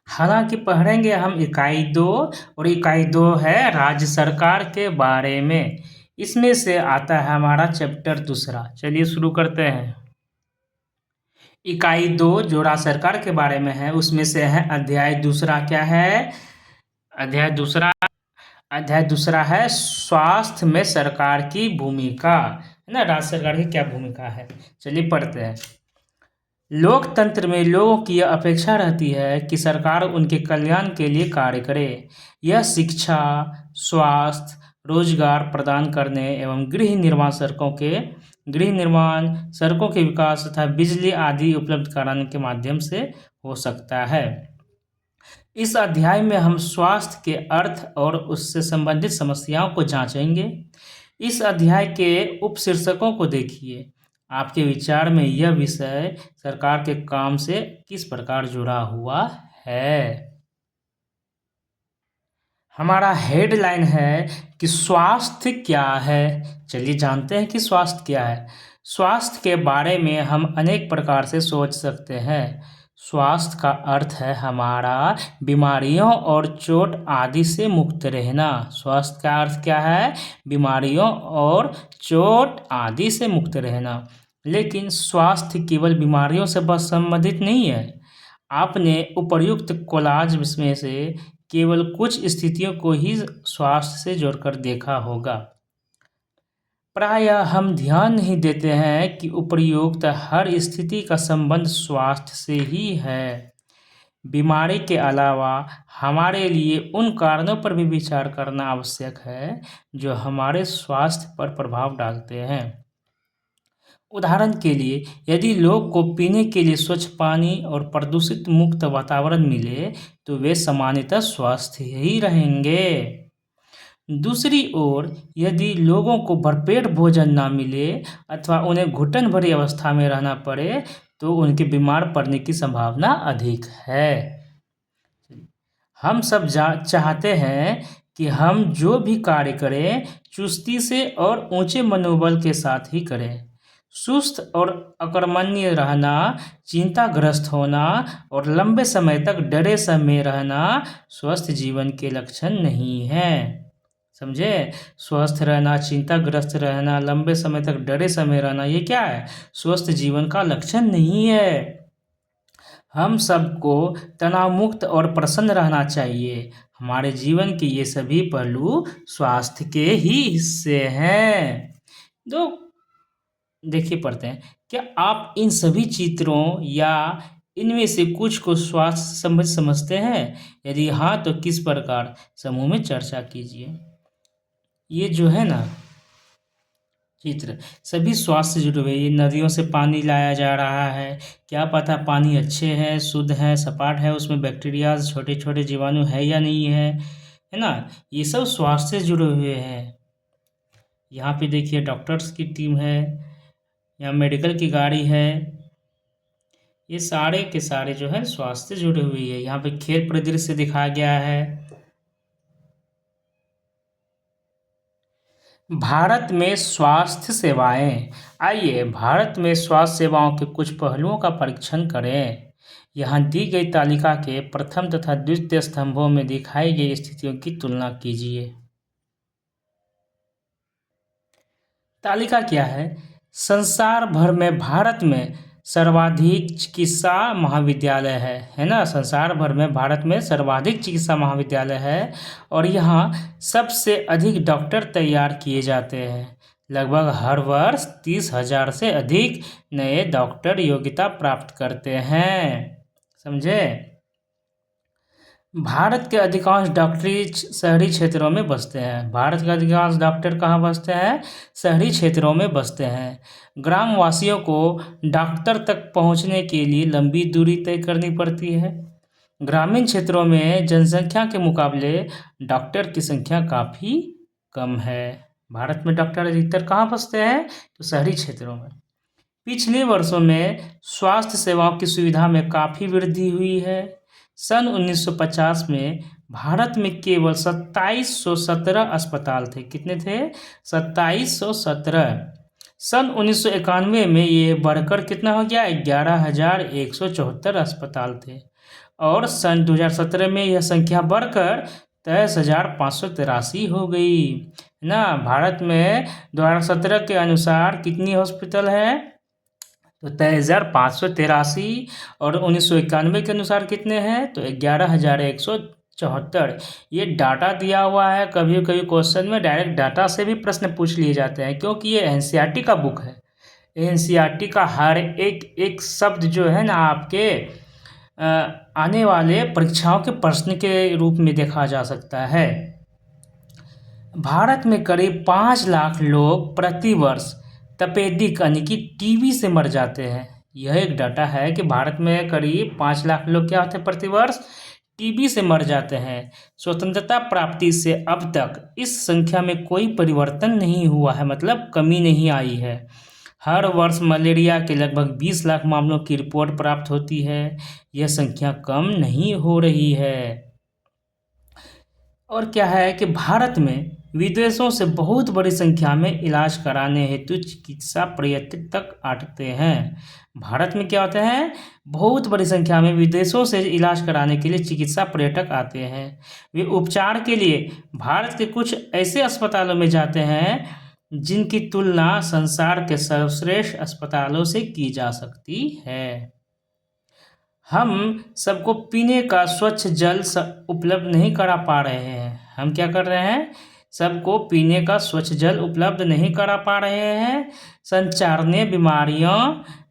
हालांकि पढ़ेंगे हम इकाई 2 और इकाई 2 है राज्य सरकार के बारे में। इसमें से आता है हमारा चैप्टर दूसरा। चलिए शुरू करते हैं। इकाई 2 जो राज्य सरकार के बारे में है उसमें से है अध्याय दूसरा। क्या है अध्याय दूसरा? अध्याय दूसरा है स्वास्थ्य में सरकार की भूमिका, है ना। राज्य सरकार की क्या भूमिका है, चलिए पढ़ते हैं। लोकतंत्र में लोगों की यह अपेक्षा रहती है कि सरकार उनके कल्याण के लिए कार्य करे। यह शिक्षा, स्वास्थ्य, रोजगार प्रदान करने एवं गृह निर्माण, सड़कों के विकास तथा बिजली आदि उपलब्ध कराने के माध्यम से हो सकता है। इस अध्याय में हम स्वास्थ्य के अर्थ और उससे संबंधित समस्याओं को जांचेंगे। इस अध्याय के उपशीर्षकों को देखिए। आपके विचार में यह विषय सरकार के काम से किस प्रकार जुड़ा हुआ है? हमारा हेडलाइन है कि स्वास्थ्य क्या है। चलिए जानते हैं कि स्वास्थ्य क्या है। स्वास्थ्य के बारे में हम अनेक प्रकार से सोच सकते हैं। स्वास्थ्य का अर्थ है हमारा बीमारियों और चोट आदि से मुक्त रहना। स्वास्थ्य का अर्थ क्या है? बीमारियों और चोट आदि से मुक्त रहना। लेकिन स्वास्थ्य केवल बीमारियों से बस संबंधित नहीं है। आपने उपर्युक्त कोलाज में से केवल कुछ स्थितियों को ही स्वास्थ्य से जोड़कर देखा होगा। प्रायः हम ध्यान नहीं देते हैं कि उपर्युक्त हर स्थिति का संबंध स्वास्थ्य से ही है। बीमारी के अलावा हमारे लिए उन कारणों पर भी विचार करना आवश्यक है जो हमारे स्वास्थ्य पर प्रभाव डालते हैं। उदाहरण के लिए, यदि लोग को पीने के लिए स्वच्छ पानी और प्रदूषित मुक्त वातावरण मिले तो वे सामान्यतः स्वस्थ ही रहेंगे। दूसरी ओर, यदि लोगों को भरपेट भोजन ना मिले अथवा उन्हें घुटन भरी अवस्था में रहना पड़े तो उनके बीमार पड़ने की संभावना अधिक है। हम सब चाहते हैं कि हम जो भी कार्य करें चुस्ती से और ऊंचे मनोबल के साथ ही करें। सुस्त और अकर्मण्य रहना, चिंताग्रस्त होना और लंबे समय तक डरे में रहना स्वस्थ जीवन के लक्षण नहीं है। समझे? स्वस्थ रहना, चिंताग्रस्त रहना, लंबे समय तक डरे में रहना, ये क्या है? स्वस्थ जीवन का लक्षण नहीं है। हम सबको तनाव मुक्त और प्रसन्न रहना चाहिए। हमारे जीवन के ये सभी पहलू स्वास्थ्य के ही हिस्से हैं। देखिए पढ़ते हैं। क्या आप इन सभी चित्रों या इनमें से कुछ को स्वास्थ्य समझते हैं? यदि हाँ तो किस प्रकार? समूह में चर्चा कीजिए। ये जो है ना चित्र सभी स्वास्थ्य से जुड़े हुए। ये नदियों से पानी लाया जा रहा है। क्या पता पानी अच्छे हैं, शुद्ध है, सपाट है, उसमें बैक्टीरिया, छोटे छोटे जीवाणु है या नहीं है ना। ये सब स्वास्थ्य से जुड़े हुए हैं। यहाँ पे देखिए डॉक्टर्स की टीम है, यहाँ मेडिकल की गाड़ी है। ये सारे के सारे जो है स्वास्थ्य से जुड़े हुए हैं। यहाँ पे खेल परिदृश्य दिखाया गया है। भारत में स्वास्थ्य सेवाएं। आइए भारत में स्वास्थ्य सेवाओं के कुछ पहलुओं का परीक्षण करें। यहाँ दी गई तालिका के प्रथम तथा द्वितीय स्तंभों में दिखाई गई स्थितियों की तुलना कीजिए। तालिका क्या है? संसार भर में भारत में सर्वाधिक चिकित्सा महाविद्यालय है ना। संसार भर में भारत में सर्वाधिक चिकित्सा महाविद्यालय है और यहाँ सबसे अधिक डॉक्टर तैयार किए जाते हैं। लगभग हर वर्ष 30,000 से अधिक नए डॉक्टर योग्यता प्राप्त करते हैं। समझे? भारत के अधिकांश डॉक्टरी शहरी क्षेत्रों में बसते हैं। भारत के अधिकांश डॉक्टर कहाँ बसते हैं? शहरी क्षेत्रों में बसते हैं। ग्रामवासियों को डॉक्टर तक पहुँचने के लिए लंबी दूरी तय करनी पड़ती है। ग्रामीण क्षेत्रों में जनसंख्या के मुकाबले डॉक्टर की संख्या काफ़ी कम है। भारत में डॉक्टर अधिकतर कहाँ बसते हैं? तो शहरी क्षेत्रों में। पिछले वर्षों में स्वास्थ्य सेवाओं की सुविधा में काफ़ी वृद्धि हुई है। सन 1950 में भारत में केवल 2717 अस्पताल थे। कितने थे? 2717। सन 1991 में ये बढ़कर कितना हो गया? 11,174 अस्पताल थे। और सन 2017 में यह संख्या बढ़कर 23,583 हो गई, है ना। भारत में 2017 के अनुसार कितनी हॉस्पिटल है? तो 23,583। और 1991 के अनुसार कितने हैं? तो 11,174। ये डाटा दिया हुआ है। कभी कभी क्वेश्चन में डायरेक्ट डाटा से भी प्रश्न पूछ लिए जाते हैं, क्योंकि ये एनसीईआरटी का बुक है। एनसीईआरटी का हर एक एक शब्द जो है ना आपके आने वाले परीक्षाओं के प्रश्न के रूप में देखा जा सकता है। भारत में करीब 5 लाख लोग प्रतिवर्ष तपेदिक यानी कि टीबी से मर जाते हैं। यह एक डाटा है कि भारत में करीब 5 लाख लोग क्या होते हैं? प्रतिवर्ष टीबी से मर जाते हैं। स्वतंत्रता प्राप्ति से अब तक इस संख्या में कोई परिवर्तन नहीं हुआ है, मतलब कमी नहीं आई है। हर वर्ष मलेरिया के लगभग 20 लाख मामलों की रिपोर्ट प्राप्त होती है। यह संख्या कम नहीं हो रही है। और क्या है कि भारत में विदेशों से बहुत बड़ी संख्या में इलाज कराने हेतु चिकित्सा पर्यटक आते हैं। भारत में क्या होते हैं? बहुत बड़ी संख्या में विदेशों से इलाज कराने के लिए चिकित्सा पर्यटक आते हैं। वे उपचार के लिए भारत के कुछ ऐसे अस्पतालों में जाते हैं जिनकी तुलना संसार के सर्वश्रेष्ठ अस्पतालों से की जा सकती है। हम सबको पीने का स्वच्छ जल उपलब्ध नहीं करा पा रहे हैं। हम क्या कर रहे हैं? सबको पीने का स्वच्छ जल उपलब्ध नहीं करा पा रहे हैं। संचारणीय बीमारियां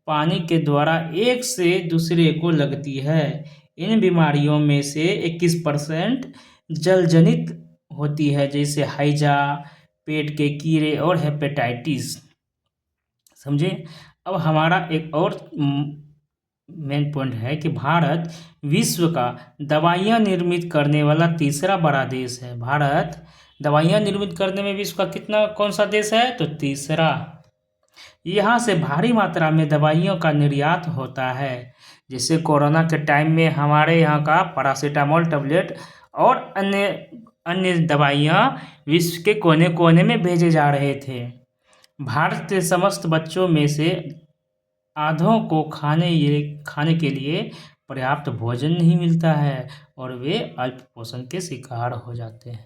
पानी के द्वारा एक से दूसरे को लगती है। इन बीमारियों में से 21% जलजनित होती है, जैसे हैजा, पेट के कीड़े और हेपेटाइटिस। समझे? अब हमारा एक और मेन पॉइंट है कि भारत विश्व का दवाइयाँ निर्मित करने वाला तीसरा बड़ा देश है। भारत दवाइयाँ निर्मित करने में विश्व का कौन सा देश है? तो तीसरा। यहाँ से भारी मात्रा में दवाइयों का निर्यात होता है। जैसे कोरोना के टाइम में हमारे यहाँ का पैरासीटामोल टैबलेट और अन्य अन्य दवाइयाँ विश्व के कोने कोने में भेजे जा रहे थे। भारत के समस्त बच्चों में से आधों को खाने के लिए पर्याप्त भोजन नहीं मिलता है और वे अल्पपोषण के शिकार हो जाते हैं।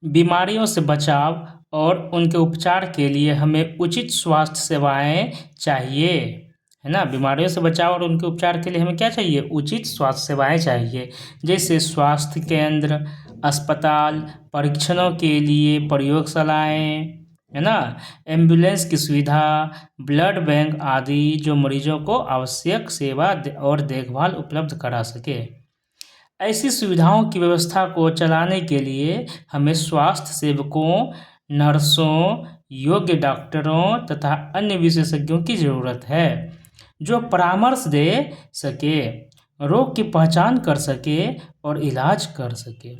बीमारियों से बचाव और उनके उपचार के लिए हमें उचित स्वास्थ्य सेवाएं चाहिए, है ना। बीमारियों से बचाव और उनके उपचार के लिए हमें क्या चाहिए? उचित स्वास्थ्य सेवाएं चाहिए। जैसे स्वास्थ्य केंद्र, अस्पताल, परीक्षणों के लिए प्रयोगशालाएं, है ना, एम्बुलेंस की सुविधा, ब्लड बैंक आदि, जो मरीजों को आवश्यक सेवा और देखभाल उपलब्ध करा सके। ऐसी सुविधाओं की व्यवस्था को चलाने के लिए हमें स्वास्थ्य सेवकों, नर्सों, योग्य डॉक्टरों तथा अन्य विशेषज्ञों की ज़रूरत है, जो परामर्श दे सके, रोग की पहचान कर सके और इलाज कर सके।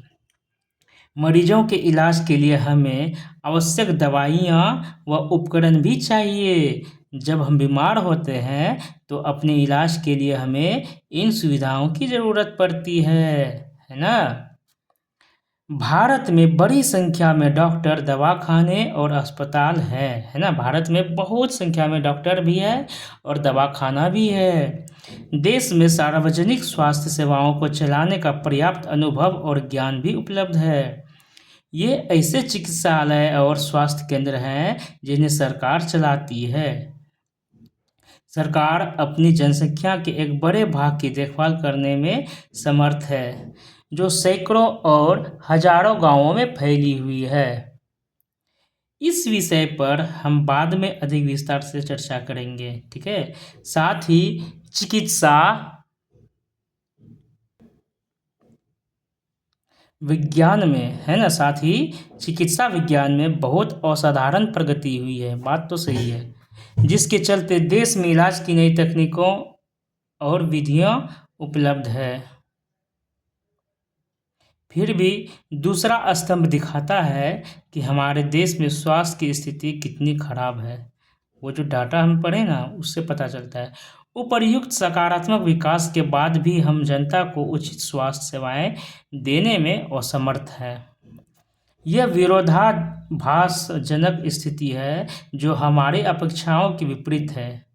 मरीजों के इलाज के लिए हमें आवश्यक दवाइयाँ व उपकरण भी चाहिए। जब हम बीमार होते हैं तो अपने इलाज के लिए हमें इन सुविधाओं की ज़रूरत पड़ती है ना। भारत में बड़ी संख्या में डॉक्टर, दवाखाने और अस्पताल हैं, है ना। भारत में बहुत संख्या में डॉक्टर भी है और दवाखाना भी है। देश में सार्वजनिक स्वास्थ्य सेवाओं को चलाने का पर्याप्त अनुभव और ज्ञान भी उपलब्ध है। ये ऐसे चिकित्सालय और स्वास्थ्य केंद्र हैं जिन्हें सरकार चलाती है। सरकार अपनी जनसंख्या के एक बड़े भाग की देखभाल करने में समर्थ है, जो सैकड़ों और हजारों गांवों में फैली हुई है। इस विषय पर हम बाद में अधिक विस्तार से चर्चा करेंगे, ठीक है। साथ ही चिकित्सा विज्ञान में, है ना, साथ ही चिकित्सा विज्ञान में बहुत असाधारण प्रगति हुई है, बात तो सही है, जिसके चलते देश में इलाज की नई तकनीकों और विधियां उपलब्ध है। फिर भी दूसरा स्तंभ दिखाता है कि हमारे देश में स्वास्थ्य की स्थिति कितनी खराब है। वो जो डाटा हम पढ़े ना, उससे पता चलता है। उपर्युक्त सकारात्मक विकास के बाद भी हम जनता को उचित स्वास्थ्य सेवाएं देने में असमर्थ हैं। यह विरोधाभासजनक स्थिति है जो हमारी अपेक्षाओं के विपरीत है।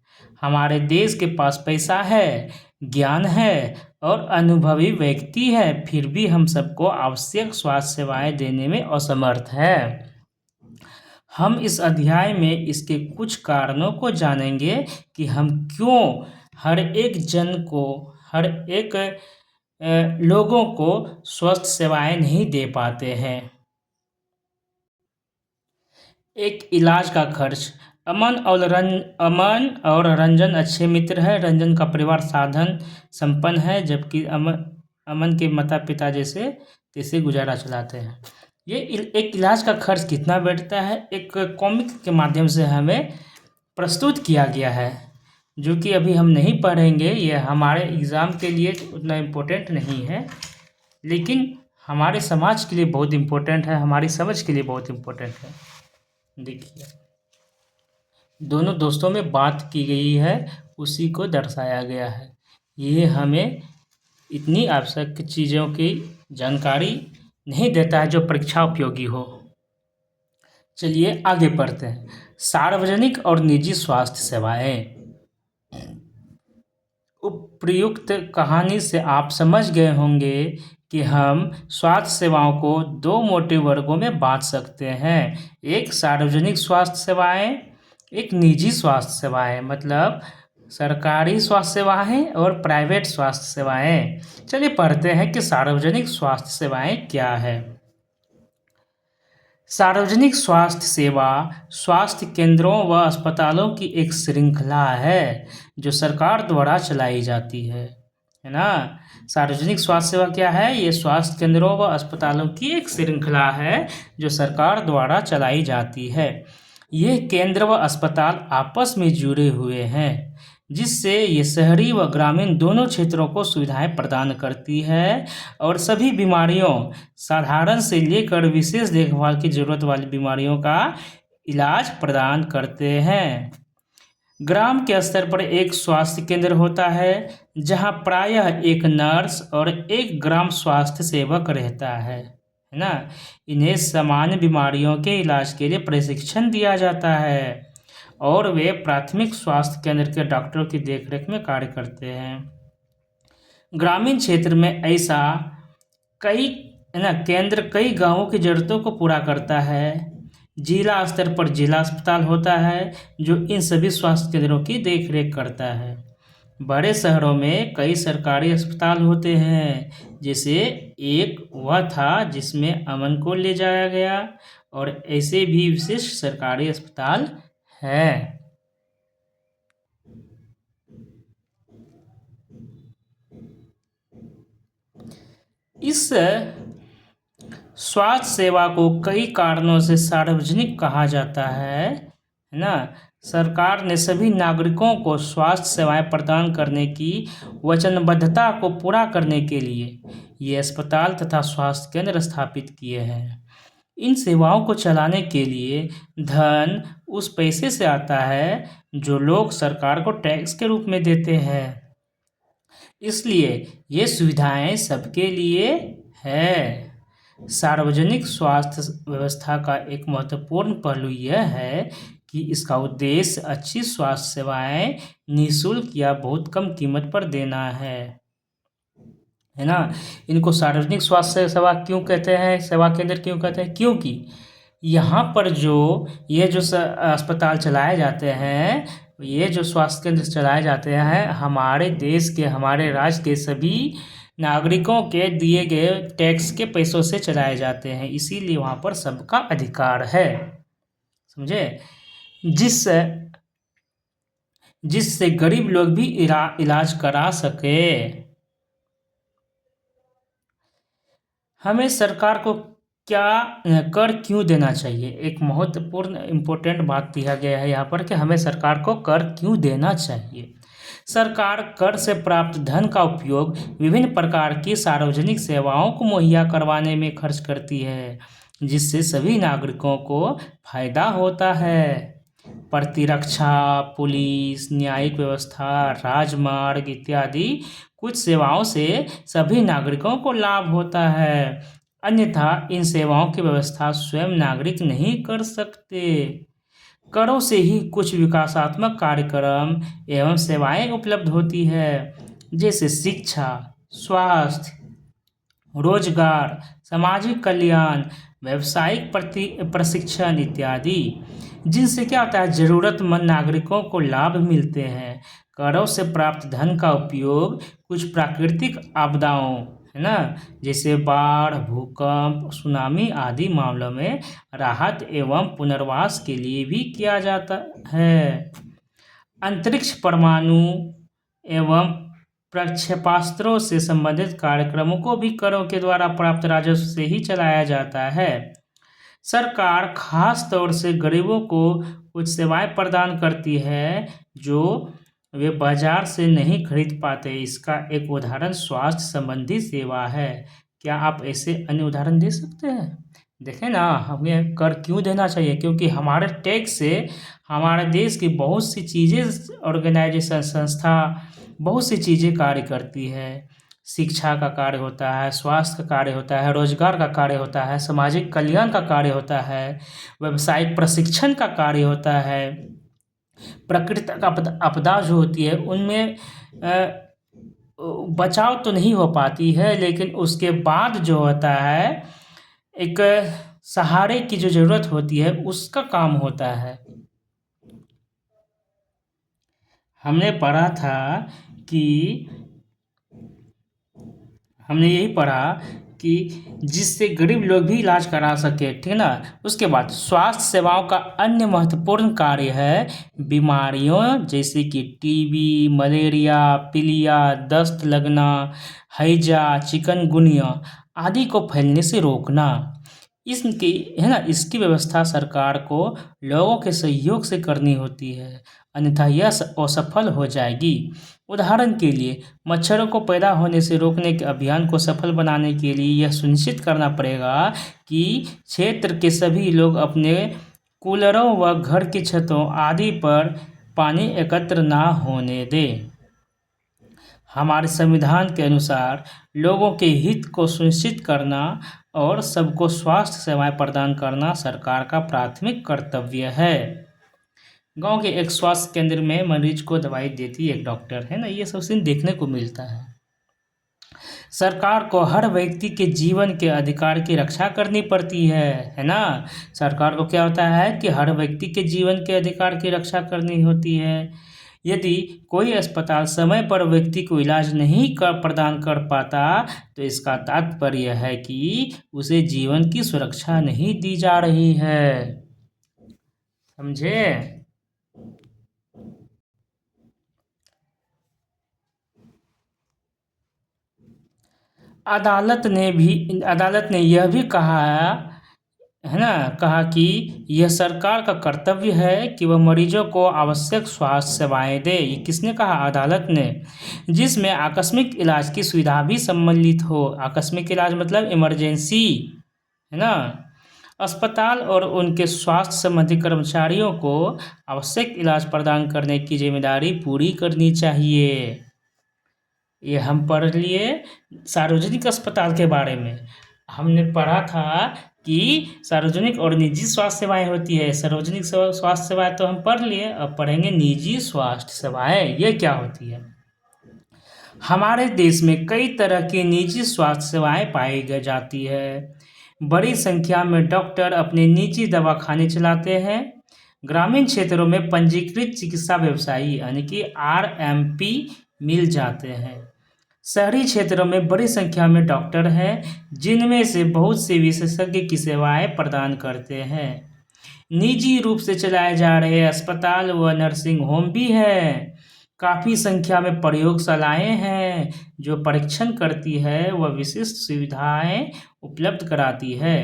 हमारे देश के पास पैसा है, ज्ञान है और अनुभवी व्यक्ति है, फिर भी हम सबको आवश्यक स्वास्थ्य सेवाएं देने में असमर्थ हैं। हम इस अध्याय में इसके कुछ कारणों को जानेंगे कि हम क्यों हर एक जन को, हर एक लोगों को स्वस्थ सेवाएं नहीं दे पाते हैं। एक इलाज का खर्च। अमन और रंजन अच्छे मित्र हैं। रंजन का परिवार साधन संपन्न है, जबकि अमन के माता पिता तैसे गुजारा चलाते हैं। ये एक इलाज का खर्च कितना बैठता है, एक कॉमिक के माध्यम से हमें प्रस्तुत किया गया है, जो कि अभी हम नहीं पढ़ेंगे। ये हमारे एग्ज़ाम के लिए उतना इम्पोर्टेंट नहीं है, लेकिन हमारे समाज के लिए बहुत इम्पोर्टेंट है, हमारी समझ के लिए बहुत इम्पोर्टेंट है। देखिए, दोनों दोस्तों में बात की गई है, उसी को दर्शाया गया है। ये हमें इतनी आवश्यक चीज़ों की जानकारी नहीं देता है जो परीक्षा उपयोगी हो। चलिए आगे पढ़ते हैं। सार्वजनिक और निजी स्वास्थ्य सेवाएं। उपयुक्त कहानी से आप समझ गए होंगे कि हम स्वास्थ्य सेवाओं को दो मोटे वर्गों में बांट सकते हैं। एक सार्वजनिक स्वास्थ्य सेवाएं, एक निजी स्वास्थ्य सेवाएं, मतलब सरकारी स्वास्थ्य सेवाएं और प्राइवेट स्वास्थ्य सेवाएं। चलिए पढ़ते हैं कि सार्वजनिक स्वास्थ्य सेवाएं क्या है। सार्वजनिक स्वास्थ्य सेवा स्वास्थ्य केंद्रों व अस्पतालों की एक श्रृंखला है जो सरकार द्वारा चलाई जाती है ना। सार्वजनिक स्वास्थ्य सेवा क्या है? ये स्वास्थ्य केंद्रों व अस्पतालों की एक श्रृंखला है जो सरकार द्वारा चलाई जाती है। ये केंद्र व अस्पताल आपस में जुड़े हुए हैं, जिससे ये शहरी व ग्रामीण दोनों क्षेत्रों को सुविधाएं प्रदान करती है और सभी बीमारियों, साधारण से लेकर विशेष देखभाल की जरूरत वाली बीमारियों का इलाज प्रदान करते हैं। ग्राम के स्तर पर एक स्वास्थ्य केंद्र होता है जहां प्रायः एक नर्स और एक ग्राम स्वास्थ्य सेवक रहता है ना। इन्हें सामान्य बीमारियों के इलाज के लिए प्रशिक्षण दिया जाता है और वे प्राथमिक स्वास्थ्य केंद्र के डॉक्टरों की देखरेख में कार्य करते हैं। ग्रामीण क्षेत्र में ऐसा कई केंद्र कई गांवों की जरूरतों को पूरा करता है। जिला स्तर पर जिला अस्पताल होता है जो इन सभी स्वास्थ्य केंद्रों की देखरेख करता है। बड़े शहरों में कई सरकारी अस्पताल होते हैं, जैसे एक वह था जिसमें अमन को ले जाया गया, और ऐसे भी विशेष सरकारी अस्पताल हैं। इस स्वास्थ्य सेवा को कई कारणों से सार्वजनिक कहा जाता है ना। सरकार ने सभी नागरिकों को स्वास्थ्य सेवाएं प्रदान करने की वचनबद्धता को पूरा करने के लिए ये अस्पताल तथा स्वास्थ्य केंद्र स्थापित किए हैं। इन सेवाओं को चलाने के लिए धन उस पैसे से आता है जो लोग सरकार को टैक्स के रूप में देते हैं, इसलिए ये सुविधाएं सबके लिए है। सार्वजनिक स्वास्थ्य व्यवस्था का एक महत्वपूर्ण पहलू यह है कि इसका उद्देश्य अच्छी स्वास्थ्य सेवाएं निःशुल्क या बहुत कम कीमत पर देना है ना। इनको सार्वजनिक स्वास्थ्य सेवा क्यों कहते हैं, सेवा केंद्र क्यों कहते हैं? क्योंकि यहाँ पर ये जो अस्पताल चलाए जाते हैं, ये जो स्वास्थ्य केंद्र चलाए जाते हैं, हमारे देश के, हमारे राज्य के सभी नागरिकों के दिए गए टैक्स के पैसों से चलाए जाते हैं, इसीलिए वहाँ पर सबका अधिकार है, समझे। जिससे गरीब लोग भी इलाज करा सके। हमें सरकार को कर क्यों देना चाहिए? एक महत्वपूर्ण इम्पोर्टेंट बात दिया गया है यहाँ पर कि हमें सरकार को कर क्यों देना चाहिए। सरकार कर से प्राप्त धन का उपयोग विभिन्न प्रकार की सार्वजनिक सेवाओं को मुहैया करवाने में खर्च करती है, जिससे सभी नागरिकों को फायदा होता है। प्रतिरक्षा, पुलिस, न्यायिक व्यवस्था, राजमार्ग इत्यादि कुछ सेवाओं से सभी नागरिकों को लाभ होता है। अन्यथा इन सेवाओं की व्यवस्था स्वयं नागरिक नहीं कर सकते। करों से ही कुछ विकासात्मक कार्यक्रम एवं सेवाएं उपलब्ध होती है, जैसे शिक्षा, स्वास्थ्य, रोजगार, सामाजिक कल्याण, व्यावसायिक प्रशिक्षण इत्यादि, जिनसे क्या होता है, जरूरतमंद नागरिकों को लाभ मिलते हैं। करों से प्राप्त धन का उपयोग कुछ प्राकृतिक आपदाओं, है ना, जैसे बाढ़, भूकंप, सुनामी आदि मामलों में राहत एवं पुनर्वास के लिए भी किया जाता है। अंतरिक्ष, परमाणु एवं प्रक्षेपास्त्रों से संबंधित कार्यक्रमों को भी करों के द्वारा प्राप्त राजस्व से ही चलाया जाता है। सरकार खास तौर से गरीबों को कुछ सेवाएं प्रदान करती है जो वे बाजार से नहीं खरीद पाते। इसका एक उदाहरण स्वास्थ्य संबंधी सेवा है। क्या आप ऐसे अन्य उदाहरण दे सकते हैं? देखें ना, हमें कर क्यों देना चाहिए, क्योंकि हमारे टैक्स से हमारे देश की बहुत सी चीज़ें, ऑर्गेनाइजेशन, संस्था, बहुत सी चीज़ें कार्य करती है। शिक्षा का कार्य होता है, स्वास्थ्य का कार्य होता है, रोजगार का कार्य होता है, सामाजिक कल्याण का कार्य होता है, व्यावसायिक प्रशिक्षण का कार्य होता है। प्राकृतिक आपदा जो होती है उनमें बचाव तो नहीं हो पाती है, लेकिन उसके बाद जो होता है, एक सहारे की जो ज़रूरत होती है उसका काम होता है। हमने पढ़ा था कि हमने यही पढ़ा कि जिससे गरीब लोग भी इलाज करा सके, ठीक है ना। उसके बाद स्वास्थ्य सेवाओं का अन्य महत्वपूर्ण कार्य है बीमारियों जैसे कि टीबी, मलेरिया, पीलिया, दस्त लगना, हैजा, चिकनगुनिया आदि को फैलने से रोकना। इसकी, है ना, इसकी व्यवस्था सरकार को लोगों के सहयोग से करनी होती है, अन्यथा यह असफल हो जाएगी। उदाहरण के लिए मच्छरों को पैदा होने से रोकने के अभियान को सफल बनाने के लिए यह सुनिश्चित करना पड़ेगा कि क्षेत्र के सभी लोग अपने कूलरों व घर की छतों आदि पर पानी एकत्र ना होने दें। हमारे संविधान के अनुसार लोगों के हित को सुनिश्चित करना और सबको स्वास्थ्य सेवाएं प्रदान करना सरकार का प्राथमिक कर्तव्य है। गांव के एक स्वास्थ्य केंद्र में मरीज को दवाई देती एक डॉक्टर, है ना, ये सब सीन देखने को मिलता है। सरकार को हर व्यक्ति के जीवन के अधिकार की रक्षा करनी पड़ती है ना। सरकार को क्या होता है कि हर व्यक्ति के जीवन के अधिकार की रक्षा करनी होती है। यदि कोई अस्पताल समय पर व्यक्ति को इलाज नहीं प्रदान कर पाता तो इसका तात्पर्य है कि उसे जीवन की सुरक्षा नहीं दी जा रही है। समझे? अदालत ने यह भी कहा है ना, कहा कि यह सरकार का कर्तव्य है कि वह मरीजों को आवश्यक स्वास्थ्य सेवाएं दे। ये किसने कहा? अदालत ने। जिसमें आकस्मिक इलाज की सुविधा भी सम्मिलित हो। आकस्मिक इलाज मतलब इमरजेंसी, है ना। अस्पताल और उनके स्वास्थ्य संबंधी कर्मचारियों को आवश्यक इलाज प्रदान करने की जिम्मेदारी पूरी करनी चाहिए। ये हम पढ़ लिए सार्वजनिक अस्पताल के बारे में। हमने पढ़ा था कि सार्वजनिक और निजी स्वास्थ्य सेवाएं होती है। सार्वजनिक स्वास्थ्य सेवाएं तो हम पढ़ लिए, अब पढ़ेंगे निजी स्वास्थ्य सेवाएं। ये क्या होती है? हमारे देश में कई तरह की निजी स्वास्थ्य सेवाएं पाई जाती है। बड़ी संख्या में डॉक्टर अपने निजी दवाखाने चलाते हैं। ग्रामीण क्षेत्रों में पंजीकृत चिकित्सा व्यवसायी यानी कि RMP मिल जाते हैं। शहरी क्षेत्रों में बड़ी संख्या में डॉक्टर हैं जिनमें से बहुत से विशेषज्ञ की सेवाएं प्रदान करते हैं। निजी रूप से चलाए जा रहे अस्पताल व नर्सिंग होम भी हैं। काफ़ी संख्या में प्रयोगशालाएं हैं जो परीक्षण करती है व विशिष्ट सुविधाएं उपलब्ध कराती है,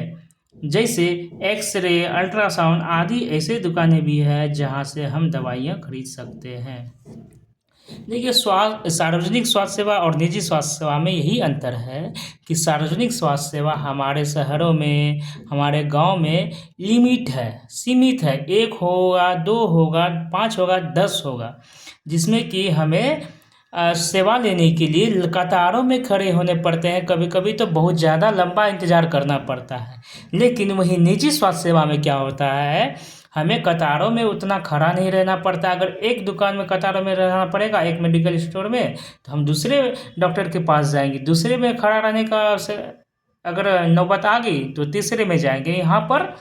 जैसे एक्सरे, अल्ट्रासाउंड आदि। ऐसे दुकानें भी हैं जहां से हम दवाइयां खरीद सकते हैं। देखिए, सार्वजनिक स्वास्थ्य सेवा और निजी स्वास्थ्य सेवा में यही अंतर है कि सार्वजनिक स्वास्थ्य सेवा हमारे शहरों में, हमारे गांव में लिमिट है, सीमित है। 1 होगा, 2 होगा, 5 होगा, 10 होगा, जिसमें कि हमें सेवा लेने के लिए कतारों में खड़े होने पड़ते हैं, कभी कभी तो बहुत ज़्यादा लंबा इंतज़ार करना पड़ता है। लेकिन वहीं निजी स्वास्थ्य सेवा में क्या होता है, हमें कतारों में उतना खड़ा नहीं रहना पड़ता। अगर एक दुकान में कतारों में रहना पड़ेगा, एक मेडिकल स्टोर में, तो हम दूसरे डॉक्टर के पास जाएंगे। दूसरे में खड़ा रहने का अगर नौबत आ गई तो तीसरे में जाएंगे। यहाँ पर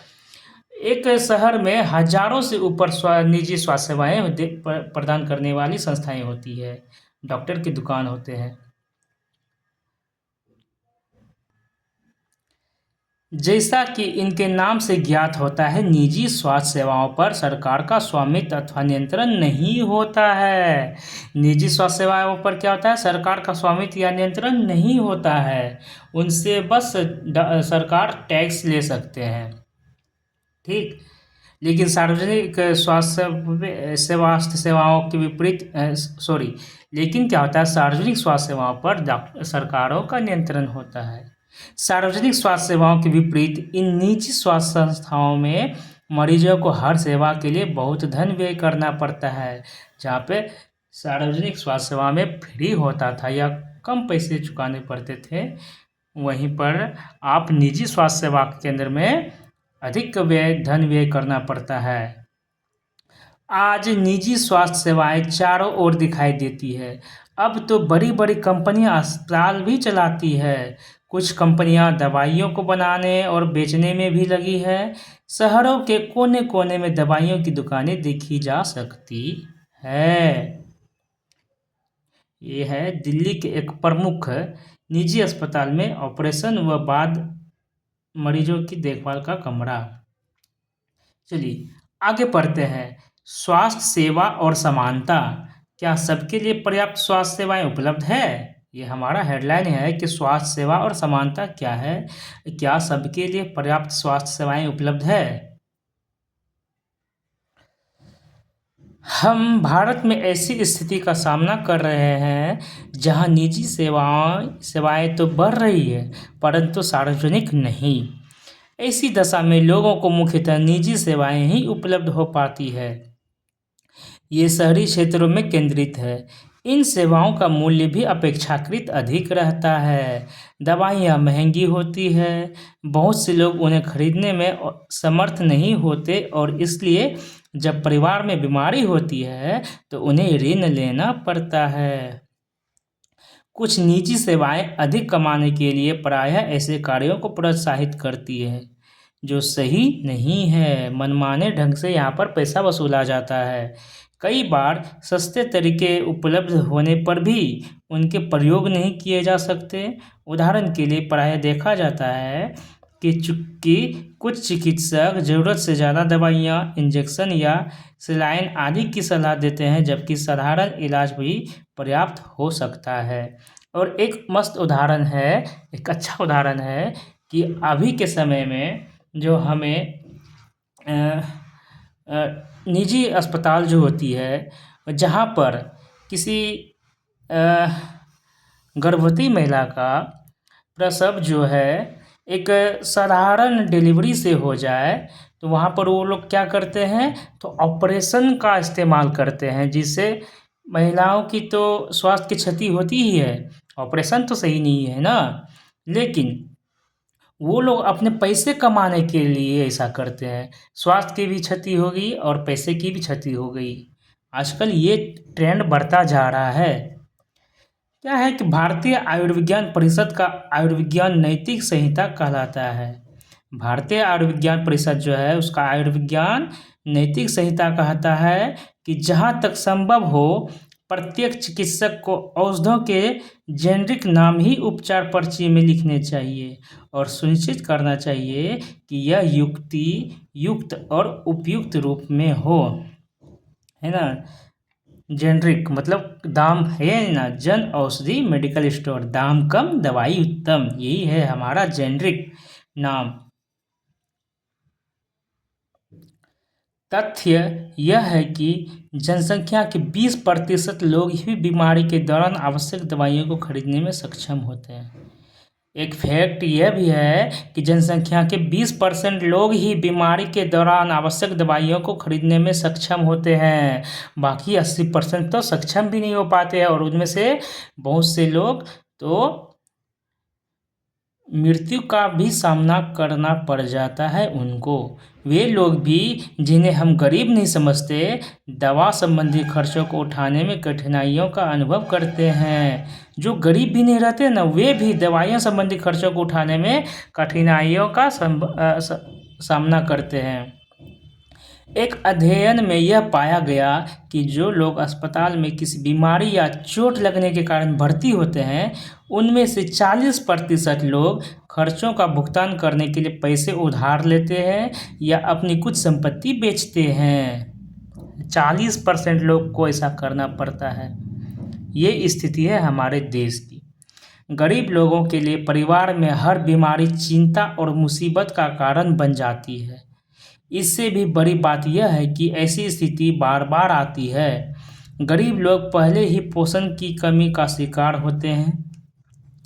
एक शहर में हजारों से ऊपर निजी स्वास्थ्य सेवाएं प्रदान करने वाली संस्थाएं होती है, डॉक्टर की दुकान होते हैं। जैसा कि इनके नाम से ज्ञात होता है, निजी स्वास्थ्य सेवाओं पर सरकार का स्वामित्व अथवा नियंत्रण नहीं होता है। निजी स्वास्थ्य सेवाओं पर क्या होता है, सरकार का स्वामित्व या नियंत्रण नहीं होता है। उनसे बस सरकार टैक्स ले सकते हैं, ठीक। लेकिन सार्वजनिक स्वास्थ्य सेवाओं के विपरीत लेकिन क्या होता है, सार्वजनिक स्वास्थ्य सेवाओं पर सरकारों का नियंत्रण होता है। सार्वजनिक स्वास्थ्य सेवाओं के विपरीत इन निजी स्वास्थ्य संस्थाओं में मरीजों को हर सेवा के लिए बहुत धन व्यय करना पड़ता है। जहाँ पे सार्वजनिक स्वास्थ्य सेवा में फ्री होता था या कम पैसे चुकाने पड़ते थे, वहीं पर आप निजी स्वास्थ्य सेवा केंद्र में अधिक धन व्यय करना पड़ता है। आज निजी स्वास्थ्य सेवाएं चारों ओर दिखाई देती है। अब तो बड़ी बड़ी कंपनियां अस्पताल भी चलाती है। कुछ कंपनियां दवाइयों को बनाने और बेचने में भी लगी है। शहरों के कोने कोने में दवाइयों की दुकानें देखी जा सकती है। ये है दिल्ली के एक प्रमुख निजी अस्पताल में ऑपरेशन व बाद मरीजों की देखभाल का कमरा। चलिए आगे पढ़ते हैं। स्वास्थ्य सेवा और समानता, क्या सबके लिए पर्याप्त स्वास्थ्य सेवाएं उपलब्ध है? ये हमारा हेडलाइन है कि स्वास्थ्य सेवा और समानता क्या है, क्या सबके लिए पर्याप्त स्वास्थ्य सेवाएं उपलब्ध है? हम भारत में ऐसी स्थिति का सामना कर रहे हैं जहां निजी सेवाएं तो बढ़ रही है, परंतु सार्वजनिक नहीं। ऐसी दशा में लोगों को मुख्यतः निजी सेवाएं ही उपलब्ध हो पाती है। ये शहरी क्षेत्रों में केंद्रित है। इन सेवाओं का मूल्य भी अपेक्षाकृत अधिक रहता है। दवाइयाँ महंगी होती है, बहुत से लोग उन्हें खरीदने में समर्थ नहीं होते और इसलिए जब परिवार में बीमारी होती है तो उन्हें ऋण लेना पड़ता है। कुछ निजी सेवाएं अधिक कमाने के लिए प्रायः ऐसे कार्यों को प्रोत्साहित करती है जो सही नहीं है। मनमाने ढंग से यहाँ पर पैसा वसूला जाता है। कई बार सस्ते तरीके उपलब्ध होने पर भी उनके प्रयोग नहीं किए जा सकते। उदाहरण के लिए प्रायः देखा जाता है कि कुछ चिकित्सक ज़रूरत से ज़्यादा दवाइयाँ, इंजेक्शन या सलाइन आदि की सलाह देते हैं, जबकि साधारण इलाज भी पर्याप्त हो सकता है। और एक मस्त उदाहरण है, एक अच्छा उदाहरण है कि अभी के समय में जो हमें निजी अस्पताल जो होती है, जहाँ पर किसी गर्भवती महिला का प्रसव जो है एक साधारण डिलीवरी से हो जाए तो वहाँ पर वो लोग क्या करते हैं, तो ऑपरेशन का इस्तेमाल करते हैं, जिससे महिलाओं की तो स्वास्थ्य की क्षति होती ही है। ऑपरेशन तो सही नहीं है ना, लेकिन वो लोग अपने पैसे कमाने के लिए ऐसा करते हैं। स्वास्थ्य की भी क्षति हो गई और पैसे की भी क्षति हो गई। आजकल ये ट्रेंड बढ़ता जा रहा है। क्या है कि भारतीय आयुर्विज्ञान परिषद का आयुर्विज्ञान नैतिक संहिता कहलाता है। भारतीय आयुर्विज्ञान परिषद जो है उसका आयुर्विज्ञान नैतिक संहिता कहता है कि जहाँ तक संभव हो प्रत्येक चिकित्सक को औषधों के जेनरिक नाम ही उपचार पर्ची में लिखने चाहिए और सुनिश्चित करना चाहिए कि यह युक्त और उपयुक्त रूप में हो, है ना। जेनरिक मतलब दाम है ना, जन औषधि मेडिकल स्टोर, दाम कम दवाई उत्तम, यही है हमारा जेनरिक नाम। तथ्य यह है कि जनसंख्या के 20% लोग ही बीमारी के दौरान आवश्यक दवाइयों को खरीदने में सक्षम होते हैं। एक फैक्ट यह भी है कि जनसंख्या के 20% लोग ही बीमारी के दौरान आवश्यक दवाइयों को खरीदने में सक्षम होते हैं। बाकी 80% तो सक्षम भी नहीं हो पाते हैं, और उनमें से बहुत से लोग तो मृत्यु का भी सामना करना पड़ जाता है उनको। वे लोग भी जिन्हें हम गरीब नहीं समझते, दवा संबंधी खर्चों को उठाने में कठिनाइयों का अनुभव करते हैं। जो गरीब भी नहीं रहते ना, वे भी दवाइयों संबंधी खर्चों को उठाने में कठिनाइयों का सामना करते हैं। एक अध्ययन में यह पाया गया कि जो लोग अस्पताल में किसी बीमारी या चोट लगने के कारण भर्ती होते हैं, उनमें से 40% लोग खर्चों का भुगतान करने के लिए पैसे उधार लेते हैं या अपनी कुछ संपत्ति बेचते हैं। 40% लोग को ऐसा करना पड़ता है। ये स्थिति है हमारे देश की। गरीब लोगों के लिए परिवार में हर बीमारी चिंता और मुसीबत का कारण बन जाती है। इससे भी बड़ी बात यह है कि ऐसी स्थिति बार बार आती है। गरीब लोग पहले ही पोषण की कमी का शिकार होते हैं,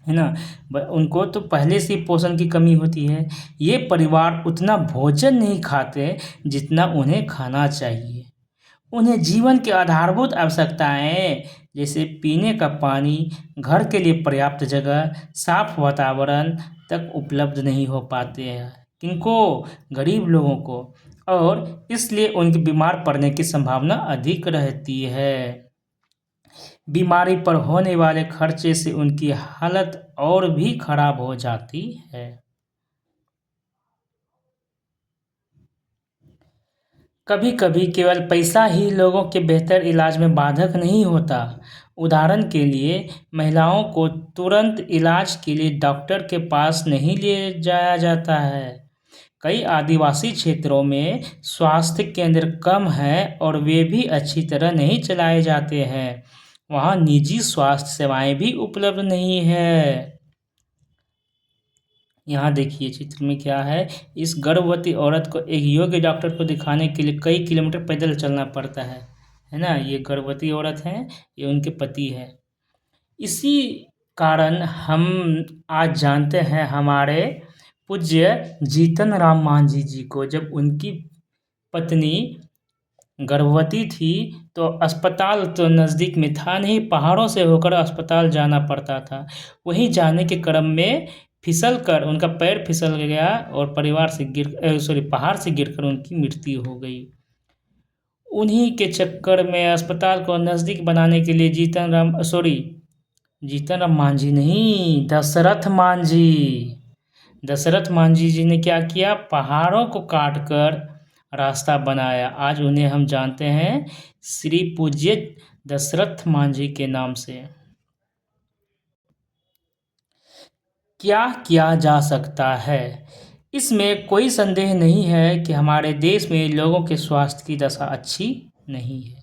है ना। उनको तो पहले से पोषण की कमी होती है। ये परिवार उतना भोजन नहीं खाते जितना उन्हें खाना चाहिए। उन्हें जीवन की आधारभूत आवश्यकताएं जैसे पीने का पानी, घर के लिए पर्याप्त जगह, साफ वातावरण तक उपलब्ध नहीं हो पाते हैं। किनको? गरीब लोगों को। और इसलिए उनके बीमार पड़ने की संभावना अधिक रहती है। बीमारी पर होने वाले खर्चे से उनकी हालत और भी खराब हो जाती है। कभी कभी केवल पैसा ही लोगों के बेहतर इलाज में बाधक नहीं होता। उदाहरण के लिए, महिलाओं को तुरंत इलाज के लिए डॉक्टर के पास नहीं ले जाया जाता है। कई आदिवासी क्षेत्रों में स्वास्थ्य केंद्र कम हैं और वे भी अच्छी तरह नहीं चलाए जाते हैं। वहाँ निजी स्वास्थ्य सेवाएं भी उपलब्ध नहीं है। यहाँ देखिए चित्र में क्या है। इस गर्भवती औरत को एक योग्य डॉक्टर को दिखाने के लिए कई किलोमीटर पैदल चलना पड़ता है ना। ये गर्भवती औरत है, ये उनके पति है। इसी कारण हम आज जानते हैं हमारे पूज्य जीतन राम मांझी जी को। जब उनकी पत्नी गर्भवती थी तो अस्पताल तो नज़दीक में था नहीं, पहाड़ों से होकर अस्पताल जाना पड़ता था। वहीं जाने के क्रम में फिसल कर उनका पैर फिसल गया और पहाड़ से गिरकर उनकी मृत्यु हो गई। उन्हीं के चक्कर में अस्पताल को नज़दीक बनाने के लिए जीतन राम मांझी नहीं, दशरथ मांझी जी ने क्या किया? पहाड़ों को काट कर रास्ता बनाया। आज उन्हें हम जानते हैं श्री पूज्य दशरथ मांझी के नाम से। क्या किया जा सकता है? इसमें कोई संदेह नहीं है कि हमारे देश में लोगों के स्वास्थ्य की दशा अच्छी नहीं है।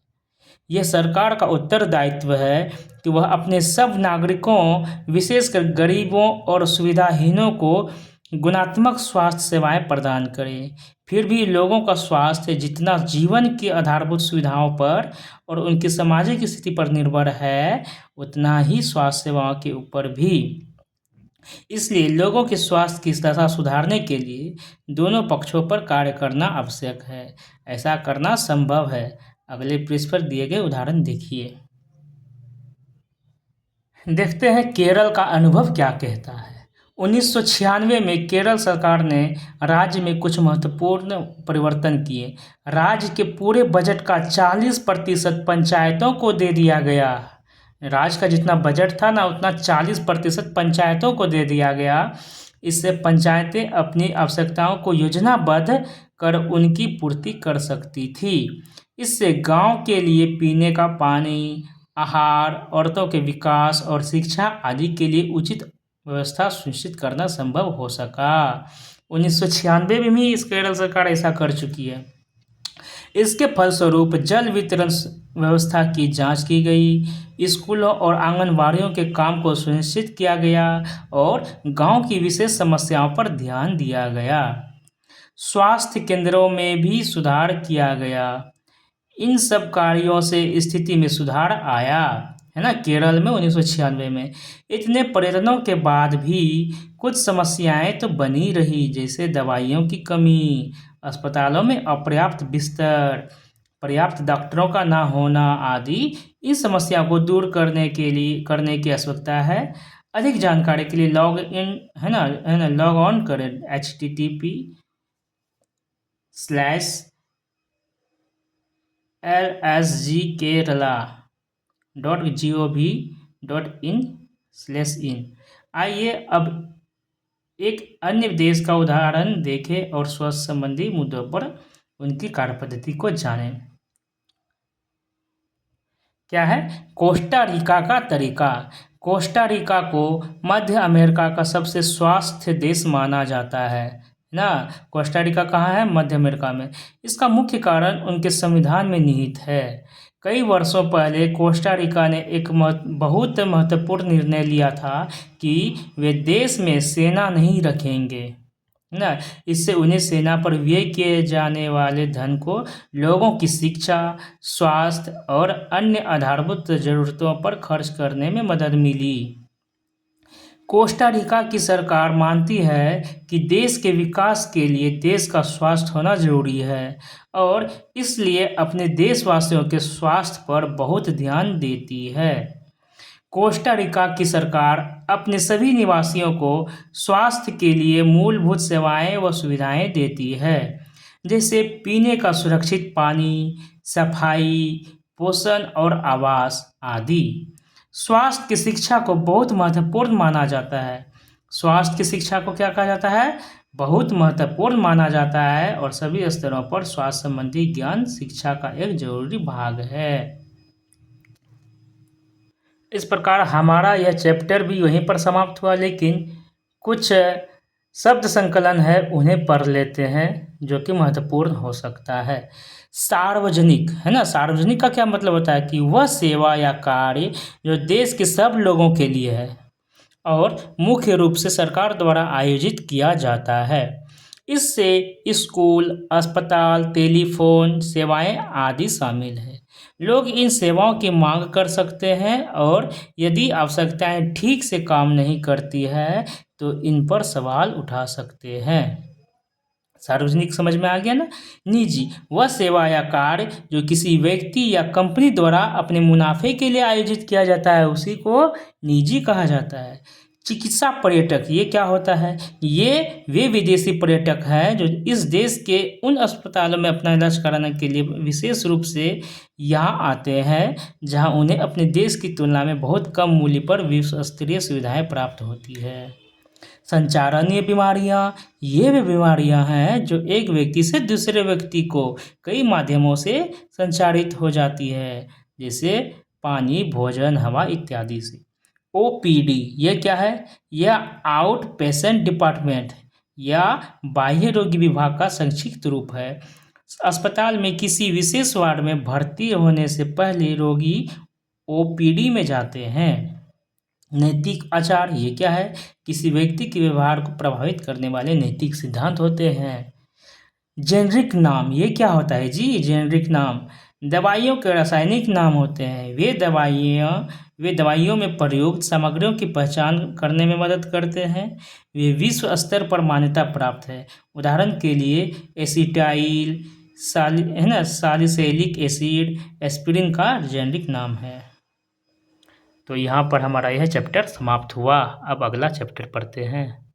यह सरकार का उत्तरदायित्व है कि वह अपने सब नागरिकों, विशेषकर गरीबों और सुविधाहीनों को गुणात्मक स्वास्थ्य सेवाएं प्रदान करे। फिर भी लोगों का स्वास्थ्य जितना जीवन की आधारभूत सुविधाओं पर और उनकी सामाजिक स्थिति पर निर्भर है, उतना ही स्वास्थ्य सेवाओं के ऊपर भी। इसलिए लोगों के स्वास्थ्य की दशा सुधारने के लिए दोनों पक्षों पर कार्य करना आवश्यक है। ऐसा करना संभव है। अगले पृष्ठ पर दिए गए उदाहरण देखिए। देखते हैं केरल का अनुभव क्या कहता है। 1996 में केरल सरकार ने राज्य में कुछ महत्वपूर्ण परिवर्तन किए। राज्य के पूरे बजट का 40% पंचायतों को दे दिया गया। राज्य का जितना बजट था ना, उतना 40% पंचायतों को दे दिया गया। इससे पंचायतें अपनी आवश्यकताओं को योजनाबद्ध कर उनकी पूर्ति कर सकती थी। इससे गांव के लिए पीने का पानी, आहार, औरतों के विकास और शिक्षा आदि के लिए उचित व्यवस्था सुनिश्चित करना संभव हो सका। 1996 में भी इस केरल सरकार ऐसा कर चुकी है। इसके फलस्वरूप जल वितरण व्यवस्था की जांच की गई, स्कूलों और आंगनबाड़ियों के काम को सुनिश्चित किया गया और गांव की विशेष समस्याओं पर ध्यान दिया गया। स्वास्थ्य केंद्रों में भी सुधार किया गया। इन सब कार्यों से स्थिति में सुधार आया। है ना, केरल में 1996 में। इतने प्रयत्नों के बाद भी कुछ समस्याएं तो बनी रही, जैसे दवाइयों की कमी, अस्पतालों में अपर्याप्त बिस्तर, पर्याप्त डॉक्टरों का ना होना आदि। इस समस्या को दूर करने की आवश्यकता है। अधिक जानकारी के लिए लॉग इन है ना लॉग ऑन करें http://lsgkerala.gov.in/in। आइए अब एक अन्य देश का उदाहरण देखें और स्वास्थ्य संबंधी मुद्दों पर उनकी कार्यपद्धति को जानें। क्या है? कोस्टा रिका का तरीका। कोस्टा रिका को मध्य अमेरिका का सबसे स्वास्थ्य देश माना जाता है ना। कोस्टा रिका कहाँ है? मध्य अमेरिका में। इसका मुख्य कारण उनके संविधान में निहित है। कई वर्षों पहले कोस्टा रिका ने एक बहुत महत्वपूर्ण निर्णय लिया था कि वे देश में सेना नहीं रखेंगे ना। इससे उन्हें सेना पर व्यय किए जाने वाले धन को लोगों की शिक्षा, स्वास्थ्य और अन्य आधारभूत जरूरतों पर खर्च करने में मदद मिली। कोस्टा रिका की सरकार मानती है कि देश के विकास के लिए देश का स्वास्थ्य होना जरूरी है और इसलिए अपने देशवासियों के स्वास्थ्य पर बहुत ध्यान देती है। कोस्टा रिका की सरकार अपने सभी निवासियों को स्वास्थ्य के लिए मूलभूत सेवाएं व सुविधाएं देती है, जैसे पीने का सुरक्षित पानी, सफाई, पोषण और आवास आदि। स्वास्थ्य की शिक्षा को बहुत महत्वपूर्ण माना जाता है। स्वास्थ्य की शिक्षा को क्या कहा जाता है? बहुत महत्वपूर्ण माना जाता है और सभी स्तरों पर स्वास्थ्य संबंधी ज्ञान शिक्षा का एक जरूरी भाग है। इस प्रकार हमारा यह चैप्टर भी वहीं पर समाप्त हुआ, लेकिन कुछ शब्द संकलन है उन्हें पढ़ लेते हैं जो कि महत्वपूर्ण हो सकता है। सार्वजनिक, है ना। सार्वजनिक का क्या मतलब होता है कि वह सेवा या कार्य जो देश के सब लोगों के लिए है और मुख्य रूप से सरकार द्वारा आयोजित किया जाता है। इससे स्कूल, अस्पताल, टेलीफोन सेवाएं आदि शामिल है। लोग इन सेवाओं की मांग कर सकते हैं और यदि आवश्यकताएं ठीक से काम नहीं करती है तो इन पर सवाल उठा सकते हैं। सार्वजनिक समझ में आ गया ना। निजी, वह सेवा या कार्य जो किसी व्यक्ति या कंपनी द्वारा अपने मुनाफे के लिए आयोजित किया जाता है उसी को निजी कहा जाता है। चिकित्सा पर्यटक, ये क्या होता है? ये वे विदेशी पर्यटक हैं जो इस देश के उन अस्पतालों में अपना इलाज कराने के लिए विशेष रूप से यहाँ आते हैं जहाँ उन्हें अपने देश की तुलना में बहुत कम मूल्य पर विश्व स्तरीय सुविधाएं प्राप्त होती है। संचारणीय बीमारियां, ये वे बीमारियां हैं जो एक व्यक्ति से दूसरे व्यक्ति को कई माध्यमों से संचारित हो जाती है, जैसे पानी, भोजन, हवा इत्यादि से। ओपीडी, ये क्या है? यह आउट पेशेंट डिपार्टमेंट या बाह्य रोगी विभाग का संक्षिप्त रूप है। अस्पताल में किसी विशेष वार्ड में भर्ती होने से पहले रोगी ओपीडी में जाते हैं। नैतिक आचार, ये क्या है? किसी व्यक्ति के व्यवहार को प्रभावित करने वाले नैतिक सिद्धांत होते हैं। जेनरिक नाम, ये क्या होता है जी? जेनरिक नाम दवाइयों के रासायनिक नाम होते हैं। वे दवाइयों में प्रयुक्त सामग्रियों की पहचान करने में मदद करते हैं। वे विश्व स्तर पर मान्यता प्राप्त है। उदाहरण के लिए एसिटाइल सालिसिलिक एसिड एस्पिरिन का जेनरिक नाम है। तो यहाँ पर हमारा यह चैप्टर समाप्त हुआ। अब अगला चैप्टर पढ़ते हैं।